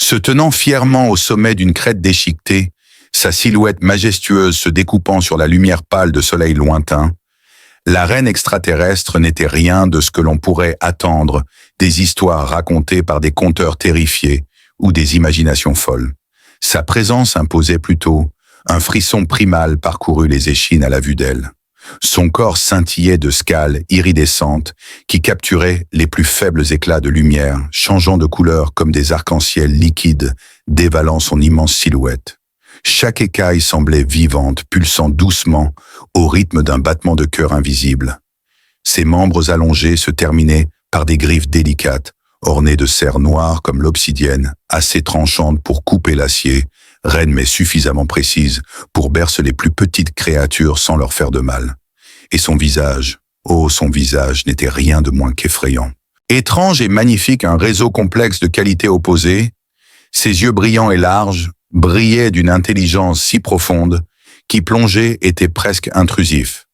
Se tenant fièrement au sommet d'une crête déchiquetée, sa silhouette majestueuse se découpant sur la lumière pâle de soleil lointain, la reine extraterrestre n'était rien de ce que l'on pourrait attendre des histoires racontées par des conteurs terrifiés ou des imaginations folles. Sa présence imposait plutôt un frisson primal parcourut les échines à la vue d'elle. Son corps scintillait de scales iridescentes qui capturaient les plus faibles éclats de lumière, changeant de couleur comme des arcs-en-ciel liquides, dévalant son immense silhouette. Chaque écaille semblait vivante, pulsant doucement au rythme d'un battement de cœur invisible. Ses membres allongés se terminaient par des griffes délicates, ornées de serres noires comme l'obsidienne, assez tranchantes pour couper l'acier, raides mais suffisamment précises pour bercer les plus petites créatures sans leur faire de mal. Et son visage, oh son visage n'était rien de moins qu'effrayant. Étrange et magnifique, un réseau complexe de qualités opposées, ses yeux brillants et larges brillaient d'une intelligence si profonde qu'y plonger était presque intrusif.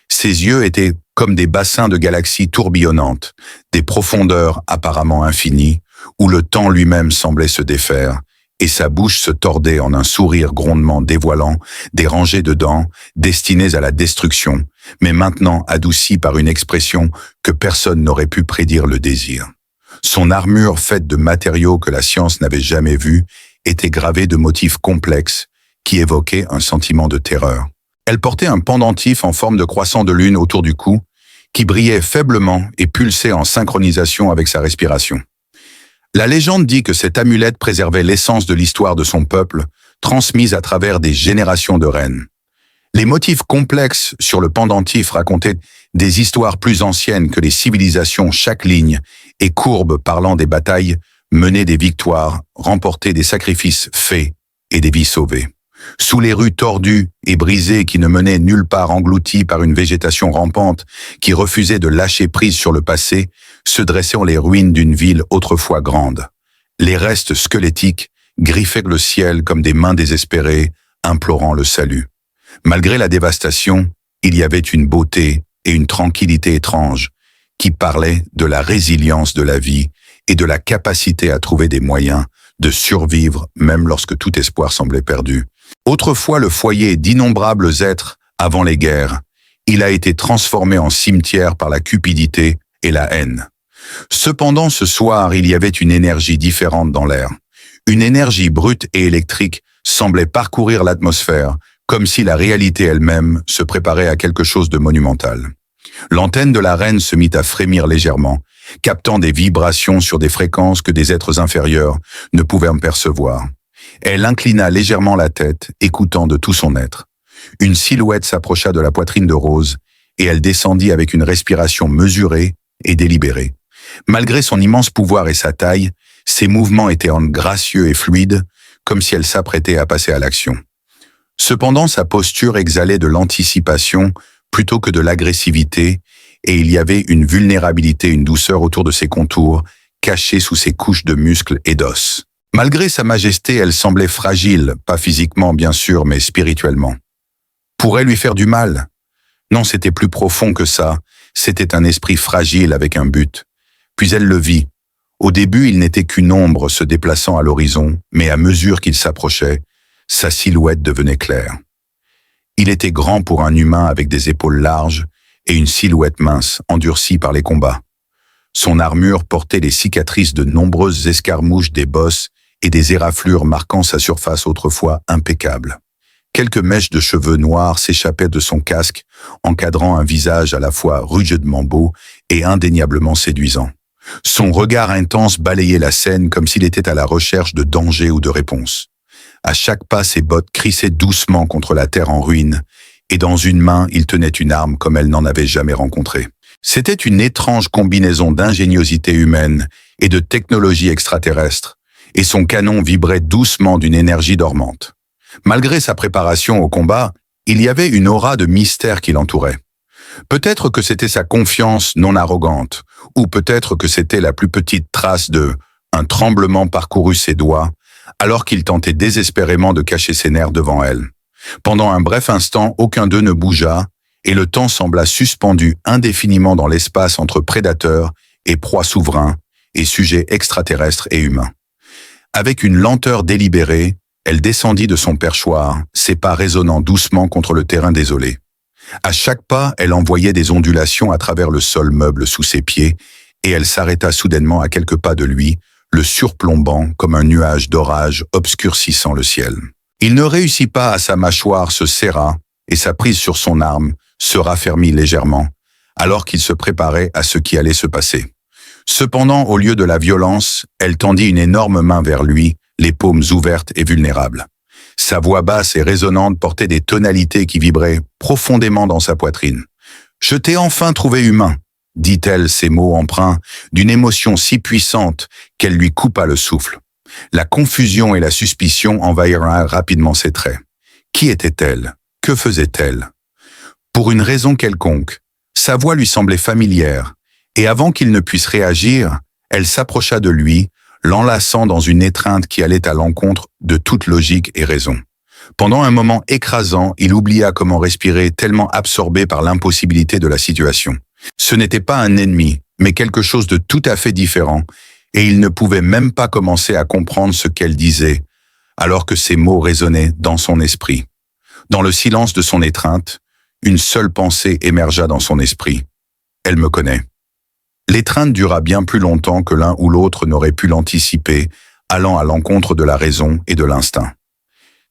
Ses yeux étaient comme des bassins de galaxies tourbillonnantes, des profondeurs apparemment infinies, où le temps lui-même semblait se défaire, et sa bouche se tordait en un sourire grondement dévoilant des rangées de dents destinées à la destruction, mais maintenant adoucies par une expression que personne n'aurait pu prédire le désir. Son armure faite de matériaux que la science n'avait jamais vus était gravée de motifs complexes qui évoquaient un sentiment de terreur. Elle portait un pendentif en forme de croissant de lune autour du cou, qui brillait faiblement et pulsait en synchronisation avec sa respiration. La légende dit que cette amulette préservait l'essence de l'histoire de son peuple, transmise à travers des générations de reines. Les motifs complexes sur le pendentif racontaient des histoires plus anciennes que les civilisations, chaque ligne, et courbe parlant des batailles menées, des victoires, remportées, des sacrifices faits et des vies sauvées. Sous les rues tordues et brisées qui ne menaient nulle part, englouties par une végétation rampante qui refusait de lâcher prise sur le passé, se dressaient les ruines d'une ville autrefois grande. Les restes squelettiques griffaient le ciel comme des mains désespérées, implorant le salut. Malgré la dévastation, il y avait une beauté et une tranquillité étranges qui parlaient de la résilience de la vie et de la capacité à trouver des moyens de survivre même lorsque tout espoir semblait perdu. Autrefois le foyer d'innombrables êtres avant les guerres, il a été transformé en cimetière par la cupidité et la haine. Cependant, ce soir, il y avait une énergie différente dans l'air. Une énergie brute et électrique semblait parcourir l'atmosphère, comme si la réalité elle-même se préparait à quelque chose de monumental. L'antenne de la reine se mit à frémir légèrement, captant des vibrations sur des fréquences que des êtres inférieurs ne pouvaient percevoir. Elle inclina légèrement la tête, écoutant de tout son être. Une silhouette s'approcha de la poitrine de Rose, et elle descendit avec une respiration mesurée et délibérée. Malgré son immense pouvoir et sa taille, ses mouvements étaient gracieux et fluides, comme si elle s'apprêtait à passer à l'action. Cependant, sa posture exhalait de l'anticipation plutôt que de l'agressivité, et il y avait une vulnérabilité, une douceur autour de ses contours, cachée sous ses couches de muscles et d'os. Malgré sa majesté, elle semblait fragile, pas physiquement bien sûr, mais spirituellement. Pourrait lui faire du mal? Non, c'était plus profond que ça, c'était un esprit fragile avec un but. Puis elle le vit. Au début, il n'était qu'une ombre se déplaçant à l'horizon, mais à mesure qu'il s'approchait, sa silhouette devenait claire. Il était grand pour un humain avec des épaules larges et une silhouette mince, endurcie par les combats. Son armure portait les cicatrices de nombreuses escarmouches, des bosses et des éraflures marquant sa surface autrefois impeccable. Quelques mèches de cheveux noirs s'échappaient de son casque, encadrant un visage à la fois rudement beau et indéniablement séduisant. Son regard intense balayait la scène comme s'il était à la recherche de danger ou de réponse. À chaque pas, ses bottes crissaient doucement contre la terre en ruine, et dans une main, il tenait une arme comme elle n'en avait jamais rencontré. C'était une étrange combinaison d'ingéniosité humaine et de technologie extraterrestre, et son canon vibrait doucement d'une énergie dormante. Malgré sa préparation au combat, il y avait une aura de mystère qui l'entourait. Peut-être que c'était sa confiance non arrogante, ou peut-être que c'était la plus petite trace un tremblement parcourut ses doigts, alors qu'il tentait désespérément de cacher ses nerfs devant elle. Pendant un bref instant, aucun d'eux ne bougea, et le temps sembla suspendu indéfiniment dans l'espace entre prédateurs et proies souverains, et sujets extraterrestres et humains. Avec une lenteur délibérée, elle descendit de son perchoir, ses pas résonnant doucement contre le terrain désolé. À chaque pas, elle envoyait des ondulations à travers le sol meuble sous ses pieds, et elle s'arrêta soudainement à quelques pas de lui, le surplombant comme un nuage d'orage obscurcissant le ciel. Il ne réussit pas à sa mâchoire se serra, et sa prise sur son arme se raffermit légèrement, alors qu'il se préparait à ce qui allait se passer. Cependant, au lieu de la violence, elle tendit une énorme main vers lui, les paumes ouvertes et vulnérables. Sa voix basse et résonnante portait des tonalités qui vibraient profondément dans sa poitrine. « Je t'ai enfin trouvé humain », dit-elle, ces mots empreints d'une émotion si puissante qu'elle lui coupa le souffle. La confusion et la suspicion envahirent rapidement ses traits. Qui était-elle? Que faisait-elle? Pour une raison quelconque, sa voix lui semblait familière, et avant qu'il ne puisse réagir, elle s'approcha de lui, l'enlaçant dans une étreinte qui allait à l'encontre de toute logique et raison. Pendant un moment écrasant, il oublia comment respirer, tellement absorbé par l'impossibilité de la situation. Ce n'était pas un ennemi, mais quelque chose de tout à fait différent, et il ne pouvait même pas commencer à comprendre ce qu'elle disait, alors que ces mots résonnaient dans son esprit. Dans le silence de son étreinte, une seule pensée émergea dans son esprit. Elle me connaît. L'étreinte dura bien plus longtemps que l'un ou l'autre n'aurait pu l'anticiper, allant à l'encontre de la raison et de l'instinct.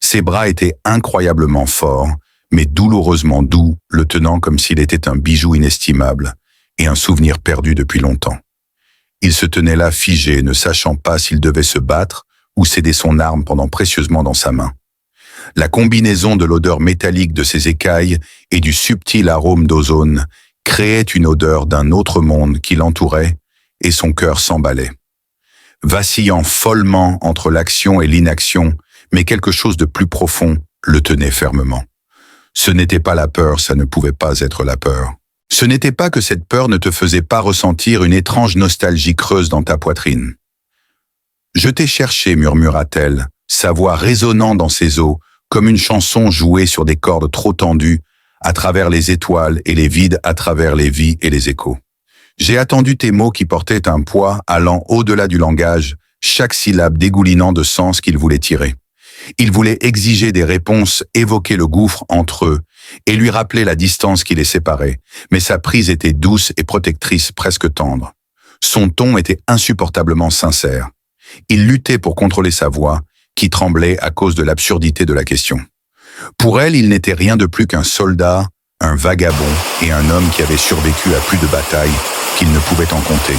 Ses bras étaient incroyablement forts, mais douloureusement doux, le tenant comme s'il était un bijou inestimable et un souvenir perdu depuis longtemps. Il se tenait là figé, ne sachant pas s'il devait se battre ou céder son arme pendant précieusement dans sa main. La combinaison de l'odeur métallique de ses écailles et du subtil arôme d'ozone créait une odeur d'un autre monde qui l'entourait, et son cœur s'emballait. Vacillant follement entre l'action et l'inaction, mais quelque chose de plus profond le tenait fermement. Ce n'était pas la peur, ça ne pouvait pas être la peur. Ce n'était pas que cette peur ne te faisait pas ressentir une étrange nostalgie creuse dans ta poitrine. « Je t'ai cherché », murmura-t-elle, sa voix résonnant dans ses os, comme une chanson jouée sur des cordes trop tendues, à travers les étoiles et les vides, à travers les vies et les échos. J'ai attendu tes mots qui portaient un poids allant au-delà du langage, chaque syllabe dégoulinant de sens qu'il voulait tirer. Il voulait exiger des réponses, évoquer le gouffre entre eux, et lui rappeler la distance qui les séparait, mais sa prise était douce et protectrice, presque tendre. Son ton était insupportablement sincère. Il luttait pour contrôler sa voix, qui tremblait à cause de l'absurdité de la question. Pour elle, il n'était rien de plus qu'un soldat, un vagabond et un homme qui avait survécu à plus de batailles qu'il ne pouvait en compter.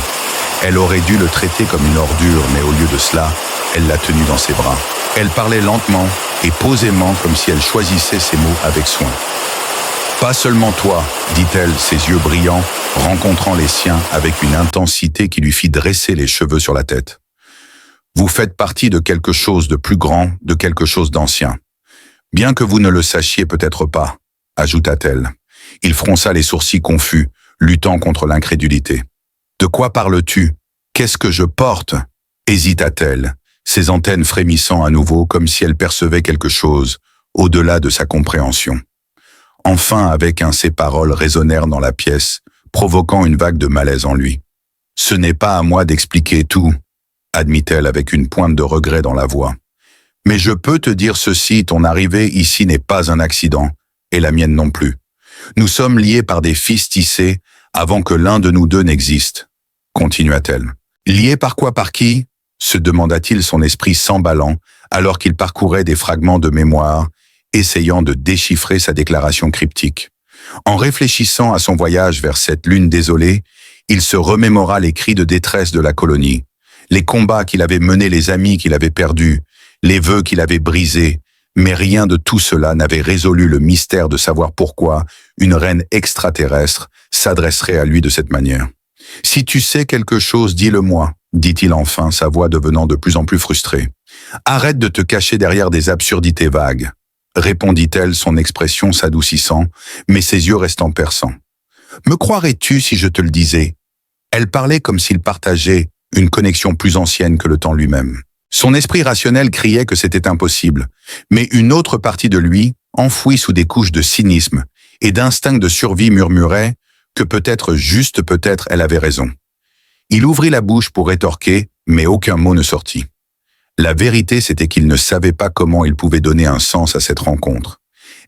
Elle aurait dû le traiter comme une ordure, mais au lieu de cela, elle l'a tenu dans ses bras. Elle parlait lentement et posément comme si elle choisissait ses mots avec soin. « Pas seulement toi », dit-elle, ses yeux brillants, rencontrant les siens avec une intensité qui lui fit dresser les cheveux sur la tête. « Vous faites partie de quelque chose de plus grand, de quelque chose d'ancien. Bien que vous ne le sachiez peut-être pas, ajouta-t-elle. Il fronça les sourcils confus, luttant contre l'incrédulité. « De quoi parles-tu? Qu'est-ce que je porte ?» hésita-t-elle, ses antennes frémissant à nouveau comme si elle percevait quelque chose au-delà de sa compréhension. Enfin, avec ses paroles résonnèrent dans la pièce, provoquant une vague de malaise en lui. « Ce n'est pas à moi d'expliquer tout, » admit-elle avec une pointe de regret dans la voix. « Mais je peux te dire ceci, ton arrivée ici n'est pas un accident, et la mienne non plus. Nous sommes liés par des fils tissés avant que l'un de nous deux n'existe, » continua-t-elle. « Liés par quoi, par qui ?» se demanda-t-il, son esprit s'emballant, alors qu'il parcourait des fragments de mémoire, essayant de déchiffrer sa déclaration cryptique. En réfléchissant à son voyage vers cette lune désolée, il se remémora les cris de détresse de la colonie, les combats qu'il avait menés, les amis qu'il avait perdus, les vœux qu'il avait brisés, mais rien de tout cela n'avait résolu le mystère de savoir pourquoi une reine extraterrestre s'adresserait à lui de cette manière. « Si tu sais quelque chose, dis-le-moi », dit-il enfin, sa voix devenant de plus en plus frustrée. « Arrête de te cacher derrière des absurdités vagues », répondit-elle, son expression s'adoucissant, mais ses yeux restant perçants. « Me croirais-tu si je te le disais ?» Elle parlait comme s'il partageait une connexion plus ancienne que le temps lui-même. Son esprit rationnel criait que c'était impossible, mais une autre partie de lui, enfouie sous des couches de cynisme et d'instinct de survie, murmurait que peut-être, juste peut-être, elle avait raison. Il ouvrit la bouche pour rétorquer, mais aucun mot ne sortit. La vérité, c'était qu'il ne savait pas comment il pouvait donner un sens à cette rencontre.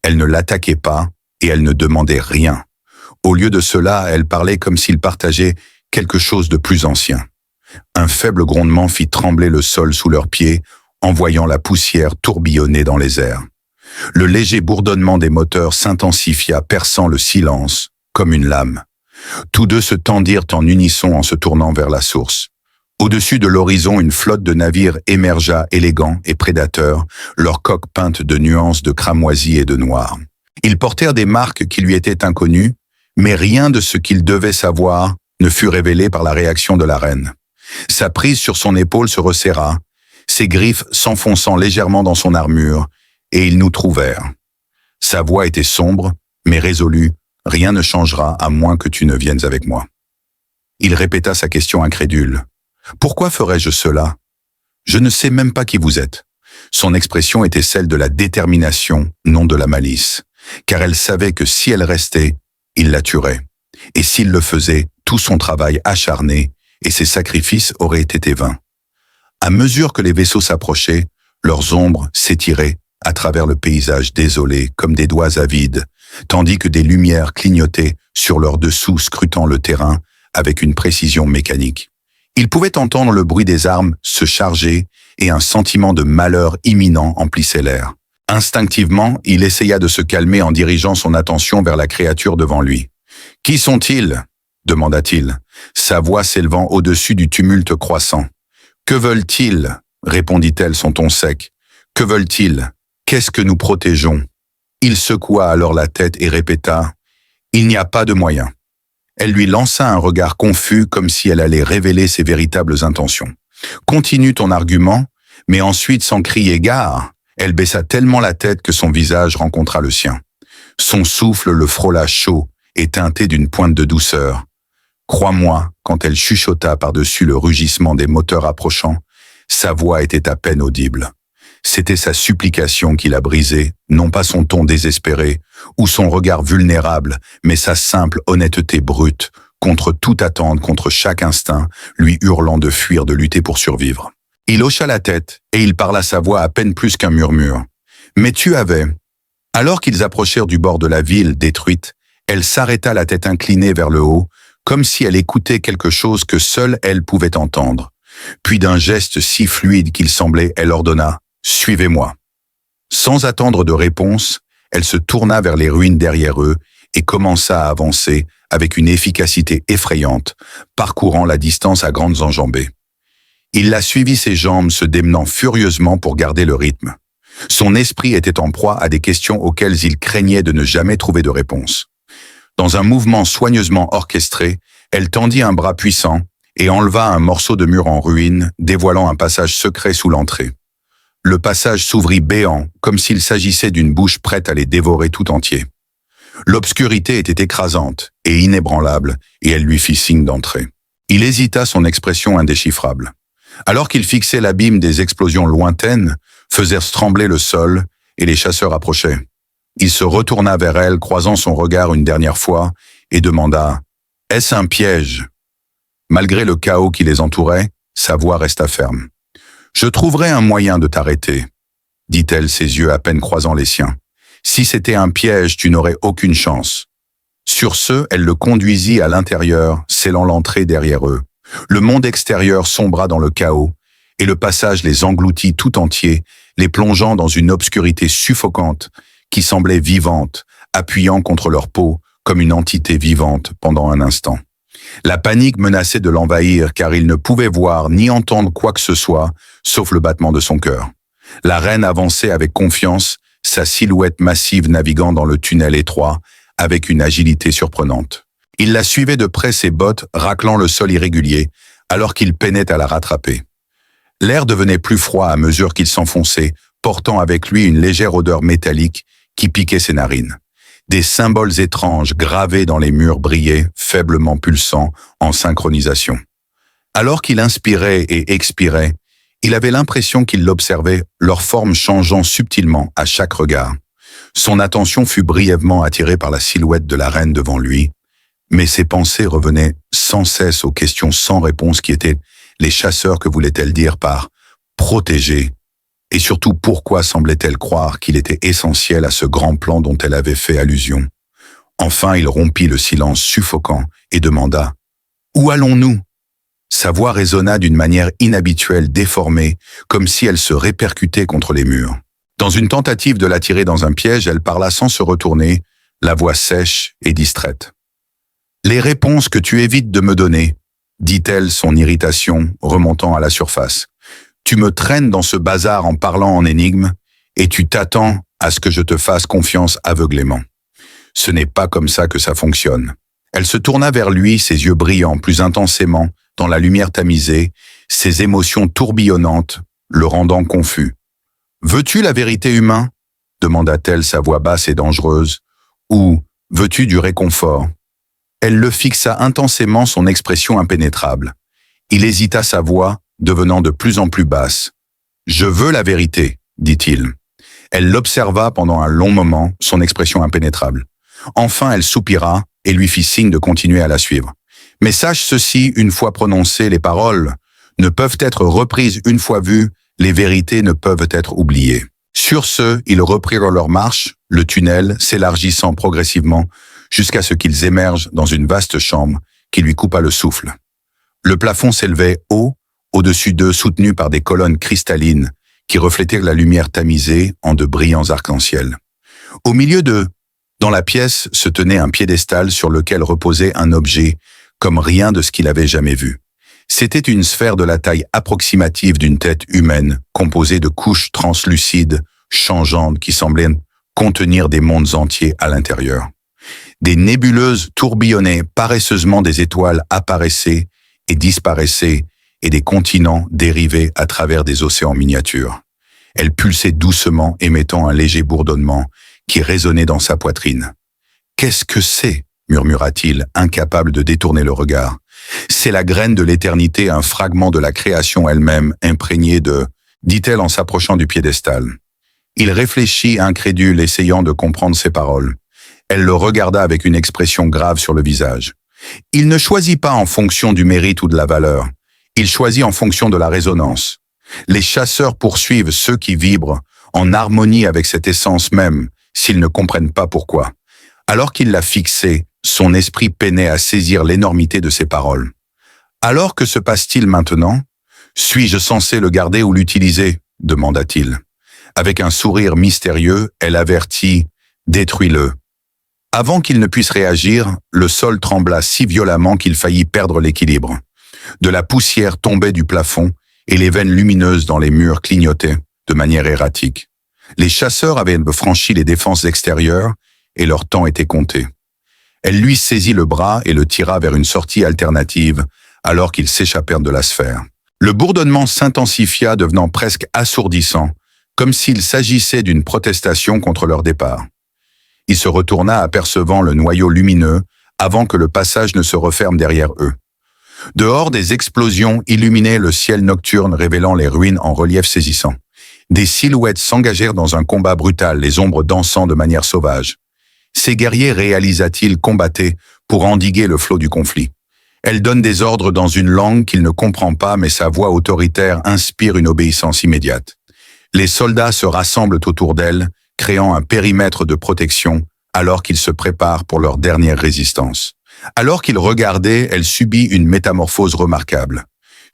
Elle ne l'attaquait pas et elle ne demandait rien. Au lieu de cela, elle parlait comme s'il partageait quelque chose de plus ancien. Un faible grondement fit trembler le sol sous leurs pieds, envoyant la poussière tourbillonner dans les airs. Le léger bourdonnement des moteurs s'intensifia, perçant le silence comme une lame. Tous deux se tendirent en unisson en se tournant vers la source. Au-dessus de l'horizon, une flotte de navires émergea, élégants et prédateurs, leurs coques peintes de nuances de cramoisi et de noir. Ils portèrent des marques qui lui étaient inconnues, mais rien de ce qu'il devait savoir ne fut révélé par la réaction de la reine. Sa prise sur son épaule se resserra, ses griffes s'enfonçant légèrement dans son armure, et ils nous trouvèrent. Sa voix était sombre, mais résolue. Rien ne changera à moins que tu ne viennes avec moi. Il répéta sa question incrédule. Pourquoi ferais-je cela? Je ne sais même pas qui vous êtes. Son expression était celle de la détermination, non de la malice, car elle savait que si elle restait, il la tuerait. Et s'il le faisait, tout son travail acharné et ses sacrifices auraient été vains. À mesure que les vaisseaux s'approchaient, leurs ombres s'étiraient à travers le paysage désolé comme des doigts avides, tandis que des lumières clignotaient sur leur dessous scrutant le terrain avec une précision mécanique. Il pouvait entendre le bruit des armes se charger et un sentiment de malheur imminent emplissait l'air. Instinctivement, il essaya de se calmer en dirigeant son attention vers la créature devant lui. « Qui sont-ils » demanda-t-il, sa voix s'élevant au-dessus du tumulte croissant. « Que veulent-ils » répondit-elle son ton sec. « Que veulent-ils? Qu'est-ce que nous protégeons ?» Il secoua alors la tête et répéta « Il n'y a pas de moyen ». Elle lui lança un regard confus comme si elle allait révéler ses véritables intentions. « Continue ton argument », mais ensuite, sans crier gare, elle baissa tellement la tête que son visage rencontra le sien. Son souffle le frôla chaud et teinté d'une pointe de douceur. Crois-moi, quand elle chuchota par-dessus le rugissement des moteurs approchant, sa voix était à peine audible. C'était sa supplication qui la brisait, non pas son ton désespéré, ou son regard vulnérable, mais sa simple honnêteté brute, contre toute attente, contre chaque instinct, lui hurlant de fuir, de lutter pour survivre. Il hocha la tête, et il parla sa voix à peine plus qu'un murmure. « Mais tu avais… » Alors qu'ils approchèrent du bord de la ville détruite, elle s'arrêta la tête inclinée vers le haut, comme si elle écoutait quelque chose que seule elle pouvait entendre. Puis d'un geste si fluide qu'il semblait, elle ordonna « Suivez-moi ». Sans attendre de réponse, elle se tourna vers les ruines derrière eux et commença à avancer avec une efficacité effrayante, parcourant la distance à grandes enjambées. Il la suivit, ses jambes se démenant furieusement pour garder le rythme. Son esprit était en proie à des questions auxquelles il craignait de ne jamais trouver de réponse. Dans un mouvement soigneusement orchestré, elle tendit un bras puissant et enleva un morceau de mur en ruine, dévoilant un passage secret sous l'entrée. Le passage s'ouvrit béant, comme s'il s'agissait d'une bouche prête à les dévorer tout entier. L'obscurité était écrasante et inébranlable, et elle lui fit signe d'entrer. Il hésita, son expression indéchiffrable. Alors qu'il fixait l'abîme, des explosions lointaines faisèrent trembler le sol, et les chasseurs approchaient. Il se retourna vers elle, croisant son regard une dernière fois, et demanda « Est-ce un piège ?» Malgré le chaos qui les entourait, sa voix resta ferme. « Je trouverai un moyen de t'arrêter, » dit-elle, ses yeux à peine croisant les siens. « Si c'était un piège, tu n'aurais aucune chance. » Sur ce, elle le conduisit à l'intérieur, scellant l'entrée derrière eux. Le monde extérieur sombra dans le chaos, et le passage les engloutit tout entiers, les plongeant dans une obscurité suffocante qui semblait vivante, appuyant contre leur peau comme une entité vivante pendant un instant. La panique menaçait de l'envahir car il ne pouvait voir ni entendre quoi que ce soit, sauf le battement de son cœur. La reine avançait avec confiance, sa silhouette massive naviguant dans le tunnel étroit, avec une agilité surprenante. Il la suivait de près, ses bottes raclant le sol irrégulier, alors qu'il peinait à la rattraper. L'air devenait plus froid à mesure qu'il s'enfonçait, portant avec lui une légère odeur métallique qui piquait ses narines. Des symboles étranges gravés dans les murs brillaient, faiblement pulsants, en synchronisation. Alors qu'il inspirait et expirait, il avait l'impression qu'il l'observait, leur forme changeant subtilement à chaque regard. Son attention fut brièvement attirée par la silhouette de la reine devant lui, mais ses pensées revenaient sans cesse aux questions sans réponse qui étaient « Les chasseurs, que voulait-elle dire par Protégée. Et surtout, pourquoi semblait-elle croire qu'il était essentiel à ce grand plan dont elle avait fait allusion? Enfin, il rompit le silence suffocant et demanda « Où allons-nous » Sa voix résonna d'une manière inhabituelle, déformée, comme si elle se répercutait contre les murs. Dans une tentative de l'attirer dans un piège, elle parla sans se retourner, la voix sèche et distraite. « Les réponses que tu évites de me donner, » dit-elle, son irritation remontant à la surface. « Tu me traînes dans ce bazar en parlant en énigmes, et tu t'attends à ce que je te fasse confiance aveuglément. Ce n'est pas comme ça que ça fonctionne. » Elle se tourna vers lui, ses yeux brillants plus intensément dans la lumière tamisée, ses émotions tourbillonnantes, le rendant confus. « Veux-tu la vérité, humain ?» demanda-t-elle, sa voix basse et dangereuse. « Ou veux-tu du réconfort ?» Elle le fixa intensément, son expression impénétrable. Il hésita, sa voix devenant de plus en plus basse. « Je veux la vérité, » dit-il. Elle l'observa pendant un long moment, son expression impénétrable. Enfin, elle soupira et lui fit signe de continuer à la suivre. « Mais sache ceci, une fois prononcées, les paroles ne peuvent être reprises une fois vues, les vérités ne peuvent être oubliées. » Sur ce, ils reprirent leur marche, le tunnel s'élargissant progressivement jusqu'à ce qu'ils émergent dans une vaste chambre qui lui coupa le souffle. Le plafond s'élevait haut, au-dessus d'eux, soutenu par des colonnes cristallines qui reflétaient la lumière tamisée en de brillants arcs-en-ciel. Au milieu d'eux, dans la pièce, se tenait un piédestal sur lequel reposait un objet comme rien de ce qu'il avait jamais vu. C'était une sphère de la taille approximative d'une tête humaine, composée de couches translucides, changeantes, qui semblaient contenir des mondes entiers à l'intérieur. Des nébuleuses tourbillonnaient, paresseusement des étoiles apparaissaient et disparaissaient, et des continents dérivaient à travers des océans miniatures. Elle pulsait doucement, émettant un léger bourdonnement qui résonnait dans sa poitrine. « Qu'est-ce que c'est ?» murmura-t-il, incapable de détourner le regard. « C'est la graine de l'éternité, un fragment de la création elle-même, imprégné de... » dit-elle en s'approchant du piédestal. Il réfléchit, incrédule, essayant de comprendre ses paroles. Elle le regarda avec une expression grave sur le visage. Il ne choisit pas en fonction du mérite ou de la valeur. Il choisit en fonction de la résonance. Les chasseurs poursuivent ceux qui vibrent en harmonie avec cette essence même, s'ils ne comprennent pas pourquoi. Alors qu'il la fixait, son esprit peinait à saisir l'énormité de ses paroles. « Alors que se passe-t-il maintenant? Suis-je censé le garder ou l'utiliser ?» demanda-t-il. Avec un sourire mystérieux, elle avertit « Détruis-le ». Avant qu'il ne puisse réagir, le sol trembla si violemment qu'il faillit perdre l'équilibre. De la poussière tombait du plafond et les veines lumineuses dans les murs clignotaient de manière erratique. Les chasseurs avaient franchi les défenses extérieures et leur temps était compté. Elle lui saisit le bras et le tira vers une sortie alternative alors qu'ils s'échappèrent de la sphère. Le bourdonnement s'intensifia, devenant presque assourdissant, comme s'il s'agissait d'une protestation contre leur départ. Il se retourna apercevant le noyau lumineux avant que le passage ne se referme derrière eux. Dehors, des explosions illuminaient le ciel nocturne, révélant les ruines en relief saisissant. Des silhouettes s'engagèrent dans un combat brutal, les ombres dansant de manière sauvage. Ces guerriers, réalisa-t-il, combattaient pour endiguer le flot du conflit. Elle donne des ordres dans une langue qu'il ne comprend pas, mais sa voix autoritaire inspire une obéissance immédiate. Les soldats se rassemblent autour d'elle, créant un périmètre de protection, alors qu'ils se préparent pour leur dernière résistance. Alors qu'il regardait, elle subit une métamorphose remarquable.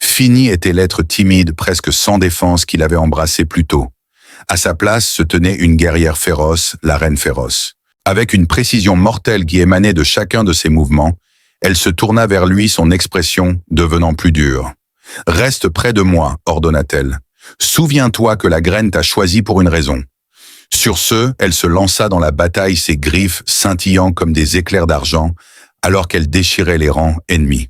Fini était l'être timide, presque sans défense qu'il avait embrassé plus tôt. À sa place se tenait une guerrière féroce, la reine féroce. Avec une précision mortelle qui émanait de chacun de ses mouvements, elle se tourna vers lui, son expression devenant plus dure. « Reste près de moi », ordonna-t-elle. « Souviens-toi que la graine t'a choisi pour une raison. » Sur ce, elle se lança dans la bataille, ses griffes scintillant comme des éclairs d'argent, alors qu'elle déchirait les rangs ennemis.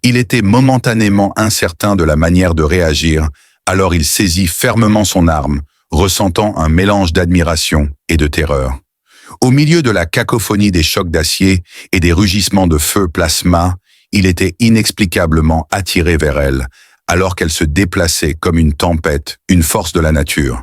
Il était momentanément incertain de la manière de réagir, alors il saisit fermement son arme, ressentant un mélange d'admiration et de terreur. Au milieu de la cacophonie des chocs d'acier et des rugissements de feu plasma, il était inexplicablement attiré vers elle, alors qu'elle se déplaçait comme une tempête, une force de la nature.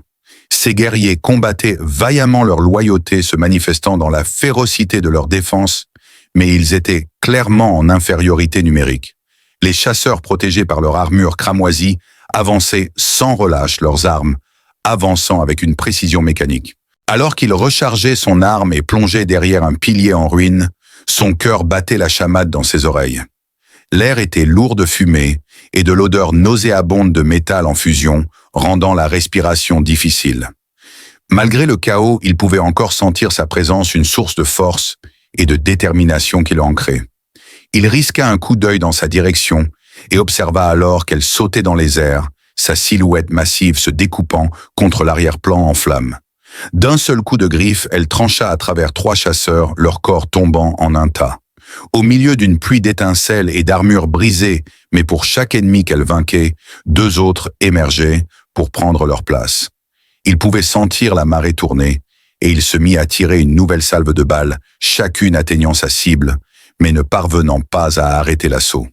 Ces guerriers combattaient vaillamment leur loyauté, se manifestant dans la férocité de leur défense, mais ils étaient clairement en infériorité numérique. Les chasseurs, protégés par leur armure cramoisie, avançaient sans relâche leurs armes, avançant avec une précision mécanique. Alors qu'il rechargeait son arme et plongeait derrière un pilier en ruine, son cœur battait la chamade dans ses oreilles. L'air était lourd de fumée et de l'odeur nauséabonde de métal en fusion, rendant la respiration difficile. Malgré le chaos, il pouvait encore sentir sa présence une source de force et de détermination qui l'ancrait. Il risqua un coup d'œil dans sa direction et observa alors qu'elle sautait dans les airs, sa silhouette massive se découpant contre l'arrière-plan en flammes. D'un seul coup de griffe, elle trancha à travers 3 chasseurs, leur corps tombant en un tas. Au milieu d'une pluie d'étincelles et d'armures brisées, mais pour chaque ennemi qu'elle vainquait, 2 autres émergeaient pour prendre leur place. Il pouvait sentir la marée tourner, et il se mit à tirer une nouvelle salve de balles, chacune atteignant sa cible, mais ne parvenant pas à arrêter l'assaut.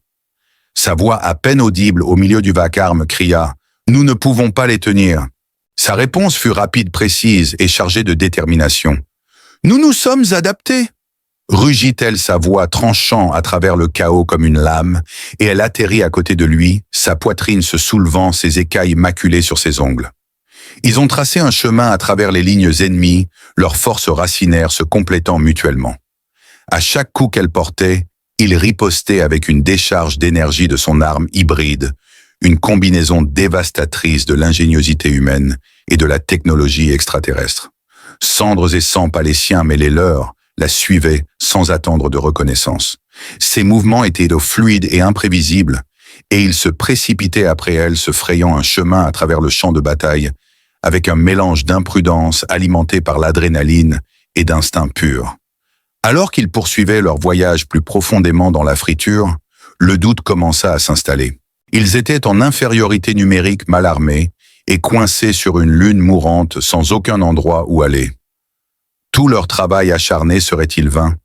Sa voix à peine audible au milieu du vacarme cria « Nous ne pouvons pas les tenir ». Sa réponse fut rapide, précise et chargée de détermination. « Nous nous sommes adaptés !» Rugit-elle sa voix tranchant à travers le chaos comme une lame, et elle atterrit à côté de lui, sa poitrine se soulevant, ses écailles maculées sur ses ongles. Ils ont tracé un chemin à travers les lignes ennemies, leurs forces racinaires se complétant mutuellement. À chaque coup qu'elle portait, il ripostait avec une décharge d'énergie de son arme hybride, une combinaison dévastatrice de l'ingéniosité humaine et de la technologie extraterrestre. Cendres et sang, pas les siens mais les leurs, la suivaient sans attendre de reconnaissance. Ses mouvements étaient fluides et imprévisibles, et il se précipitait après elle, se frayant un chemin à travers le champ de bataille, avec un mélange d'imprudence alimenté par l'adrénaline et d'instinct pur. Alors qu'ils poursuivaient leur voyage plus profondément dans la friture, le doute commença à s'installer. Ils étaient en infériorité numérique mal armés et coincés sur une lune mourante sans aucun endroit où aller. Tout leur travail acharné serait-il vain?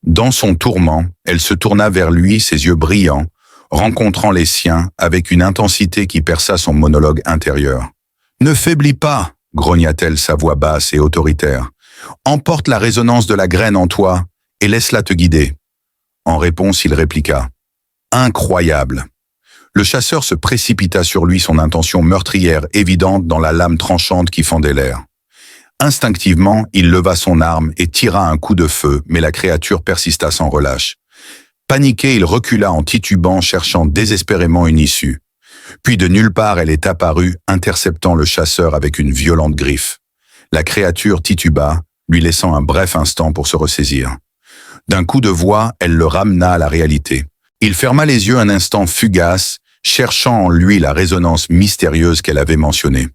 Dans son tourment, elle se tourna vers lui, ses yeux brillants, rencontrant les siens avec une intensité qui perça son monologue intérieur. « Ne faiblis pas !» grogna-t-elle, sa voix basse et autoritaire. « Emporte la résonance de la graine en toi et laisse-la te guider. » En réponse, il répliqua. « Incroyable !» Le chasseur se précipita sur lui, son intention meurtrière évidente dans la lame tranchante qui fendait l'air. Instinctivement, il leva son arme et tira un coup de feu, mais la créature persista sans relâche. Paniqué, il recula en titubant, cherchant désespérément une issue. Puis de nulle part, elle est apparue, interceptant le chasseur avec une violente griffe. La créature tituba, lui laissant un bref instant pour se ressaisir. D'un coup de voix, elle le ramena à la réalité. Il ferma les yeux un instant fugace, cherchant en lui la résonance mystérieuse qu'elle avait mentionnée.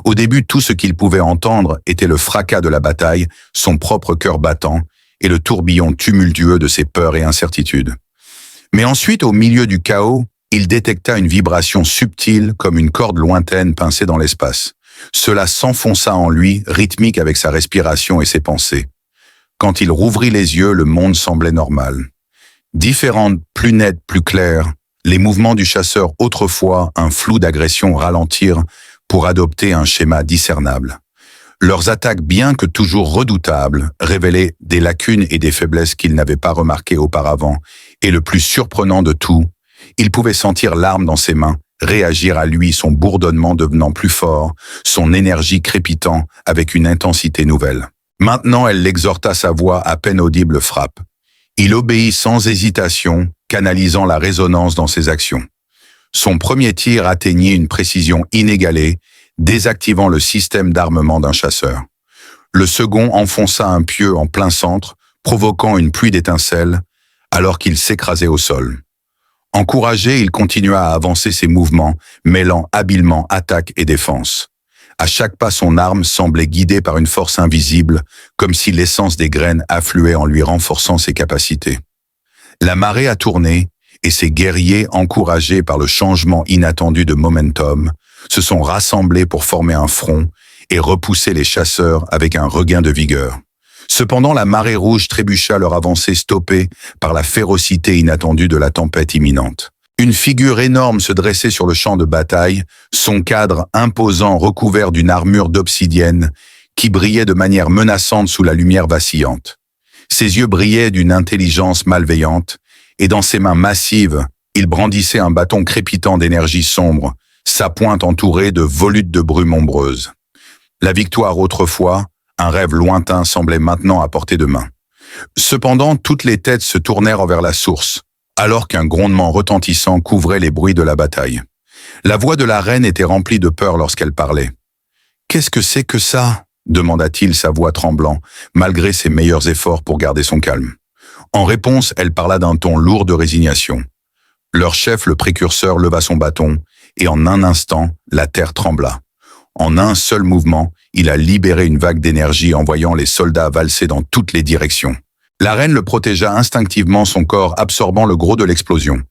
Au début, tout ce qu'il pouvait entendre était le fracas de la bataille, son propre cœur battant et le tourbillon tumultueux de ses peurs et incertitudes. Mais ensuite, au milieu du chaos, il détecta une vibration subtile comme une corde lointaine pincée dans l'espace. Cela s'enfonça en lui, rythmique avec sa respiration et ses pensées. Quand il rouvrit les yeux, le monde semblait normal. Différentes, plus nettes, plus claires, les mouvements du chasseur autrefois, un flou d'agression ralentirent pour adopter un schéma discernable. Leurs attaques, bien que toujours redoutables, révélaient des lacunes et des faiblesses qu'il n'avait pas remarquées auparavant, et le plus surprenant de tout, il pouvait sentir l'arme dans ses mains, réagir à lui, son bourdonnement devenant plus fort, son énergie crépitant avec une intensité nouvelle. Maintenant, elle l'exhorta, sa voix à peine audible frappe. Il obéit sans hésitation, canalisant la résonance dans ses actions. Son premier tir atteignit une précision inégalée, désactivant le système d'armement d'un chasseur. Le second enfonça un pieu en plein centre, provoquant une pluie d'étincelles, alors qu'il s'écrasait au sol. Encouragé, il continua à avancer ses mouvements, mêlant habilement attaque et défense. À chaque pas, son arme semblait guidée par une force invisible, comme si l'essence des graines affluait en lui, renforçant ses capacités. La marée a tourné, et ses guerriers, encouragés par le changement inattendu de momentum, se sont rassemblés pour former un front et repousser les chasseurs avec un regain de vigueur. Cependant, la marée rouge trébucha leur avancée, stoppée par la férocité inattendue de la tempête imminente. Une figure énorme se dressait sur le champ de bataille, son cadre imposant recouvert d'une armure d'obsidienne qui brillait de manière menaçante sous la lumière vacillante. Ses yeux brillaient d'une intelligence malveillante, et dans ses mains massives, il brandissait un bâton crépitant d'énergie sombre, sa pointe entourée de volutes de brume ombreuse. La victoire autrefois, un rêve lointain, semblait maintenant à portée de main. Cependant, toutes les têtes se tournèrent vers la source, alors qu'un grondement retentissant couvrait les bruits de la bataille. La voix de la reine était remplie de peur lorsqu'elle parlait. « Qu'est-ce que c'est que ça ?» demanda-t-il, sa voix tremblant, malgré ses meilleurs efforts pour garder son calme. En réponse, elle parla d'un ton lourd de résignation. Leur chef, le précurseur, leva son bâton, et en un instant, la terre trembla. En un seul mouvement, il a libéré une vague d'énergie envoyant les soldats valser dans toutes les directions. La reine le protégea instinctivement, son corps absorbant le gros de l'explosion.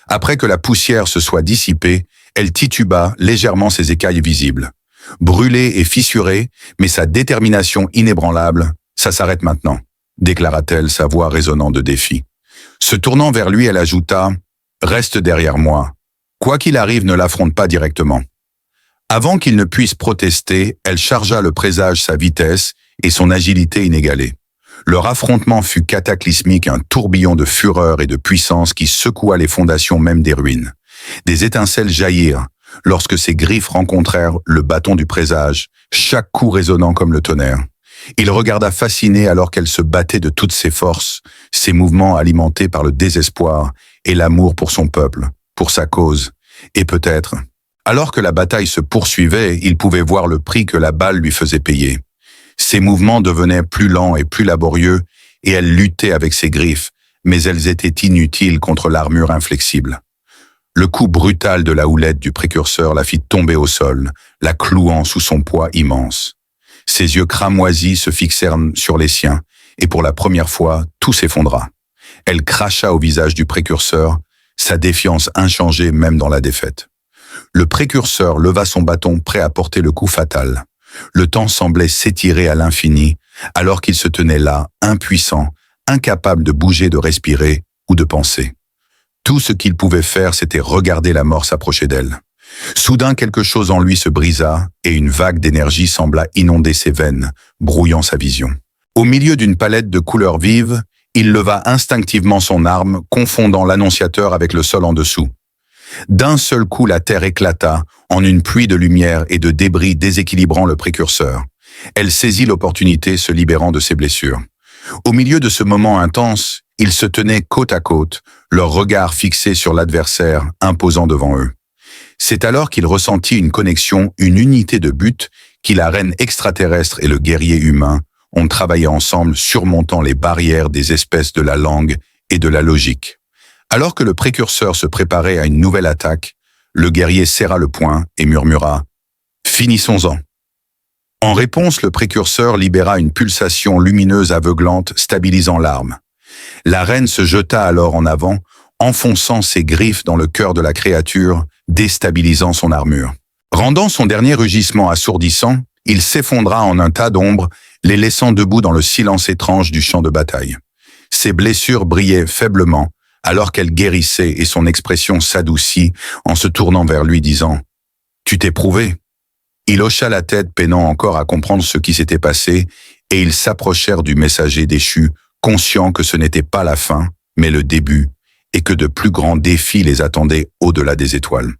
Après que la poussière se soit dissipée, elle tituba légèrement ses écailles visibles. Brûlée et fissurée, mais sa détermination inébranlable, ça s'arrête maintenant, déclara-t-elle, sa voix résonnant de défi. Se tournant vers lui, elle ajouta « Reste derrière moi. Quoi qu'il arrive, ne l'affronte pas directement. » Avant qu'il ne puisse protester, elle chargea le présage sa vitesse et son agilité inégalée. Leur affrontement fut cataclysmique, un tourbillon de fureur et de puissance qui secoua les fondations même des ruines. Des étincelles jaillirent lorsque ses griffes rencontrèrent le bâton du présage, chaque coup résonnant comme le tonnerre. Il regarda fasciné alors qu'elle se battait de toutes ses forces, ses mouvements alimentés par le désespoir et l'amour pour son peuple, pour sa cause, et peut-être... Alors que la bataille se poursuivait, il pouvait voir le prix que la balle lui faisait payer. Ses mouvements devenaient plus lents et plus laborieux, et elle luttait avec ses griffes, mais elles étaient inutiles contre l'armure inflexible. Le coup brutal de la houlette du précurseur la fit tomber au sol, la clouant sous son poids immense. Ses yeux cramoisis se fixèrent sur les siens, et pour la première fois, tout s'effondra. Elle cracha au visage du précurseur, sa défiance inchangée même dans la défaite. Le précurseur leva son bâton prêt à porter le coup fatal. Le temps semblait s'étirer à l'infini, alors qu'il se tenait là, impuissant, incapable de bouger, de respirer ou de penser. Tout ce qu'il pouvait faire, c'était regarder la mort s'approcher d'elle. Soudain, quelque chose en lui se brisa et une vague d'énergie sembla inonder ses veines, brouillant sa vision. Au milieu d'une palette de couleurs vives, il leva instinctivement son arme, confondant l'annonciateur avec le sol en dessous. D'un seul coup, la terre éclata en une pluie de lumière et de débris déséquilibrant le précurseur. Elle saisit l'opportunité, se libérant de ses blessures. Au milieu de ce moment intense, ils se tenaient côte à côte, leurs regards fixés sur l'adversaire, imposant devant eux. C'est alors qu'il ressentit une connexion, une unité de but, qui la reine extraterrestre et le guerrier humain ont travaillé ensemble, surmontant les barrières des espèces de la langue et de la logique. Alors que le précurseur se préparait à une nouvelle attaque, le guerrier serra le poing et murmura « Finissons-en ». En réponse, le précurseur libéra une pulsation lumineuse aveuglante, stabilisant l'arme. La reine se jeta alors en avant, enfonçant ses griffes dans le cœur de la créature, déstabilisant son armure. Rendant son dernier rugissement assourdissant, il s'effondra en un tas d'ombre, les laissant debout dans le silence étrange du champ de bataille. Ses blessures brillaient faiblement, alors qu'elle guérissait et son expression s'adoucit en se tournant vers lui disant « Tu t'es prouvé ». Il hocha la tête, peinant encore à comprendre ce qui s'était passé, et ils s'approchèrent du messager déchu, conscients que ce n'était pas la fin, mais le début, et que de plus grands défis les attendaient au-delà des étoiles.